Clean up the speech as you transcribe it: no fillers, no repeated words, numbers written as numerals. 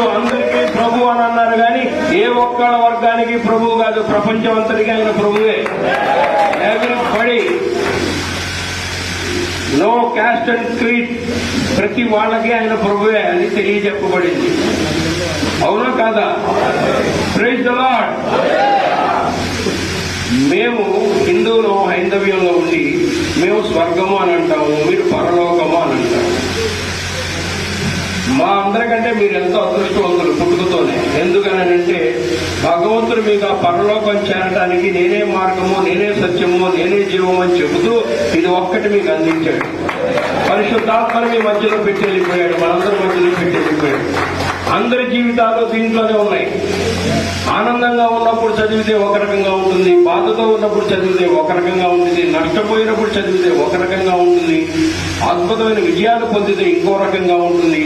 యేసు అందరికీ ప్రభు అని అన్నారు కానీ ఏ ఒక్కళ్ళ వర్గానికి ప్రభు కాదు, ప్రపంచం అంతటికీ ఆయన ప్రభువే. Everybody, no caste and creed, ప్రతి వాళ్ళకి ఆయన ప్రభువే అని తెలియజెప్పబడింది. అవునా కాదా? Praise the lord. మేము హిందువులు హైందవ్యంలో ఉండి మేము స్వర్గము అని అంటాము, మీరు పరలోకము అని అంటాము. మా అందరికంటే మీరు ఎంతో అదృష్టవంతులు పుట్టుకతోనే. ఎందుకనంటే భగవంతుడు మీకు ఆ పరలోకం చేరడానికి నేనే మార్గము, నేనే సత్యము, నేనే జీవము అని చెబుతూ ఇది ఒక్కటి మీకు అందించాడు. పరిశుద్ధాత్మను మీ మధ్యలో పెట్టి వెళ్ళిపోయాడు, మనందరి మధ్యలో పెట్టి వెళ్ళిపోయాడు. అందరి జీవితాలు దీంట్లోనే ఉన్నాయి. ఆనందంగా ఉన్నప్పుడు చదివితే ఒక రకంగా ఉంటుంది, బాధతో ఉన్నప్పుడు చదివితే ఒక రకంగా ఉంటుంది, నష్టపోయినప్పుడు చదివితే ఒక రకంగా ఉంటుంది, అద్భుతమైన విజయాలు పొందితే ఇంకో రకంగా ఉంటుంది.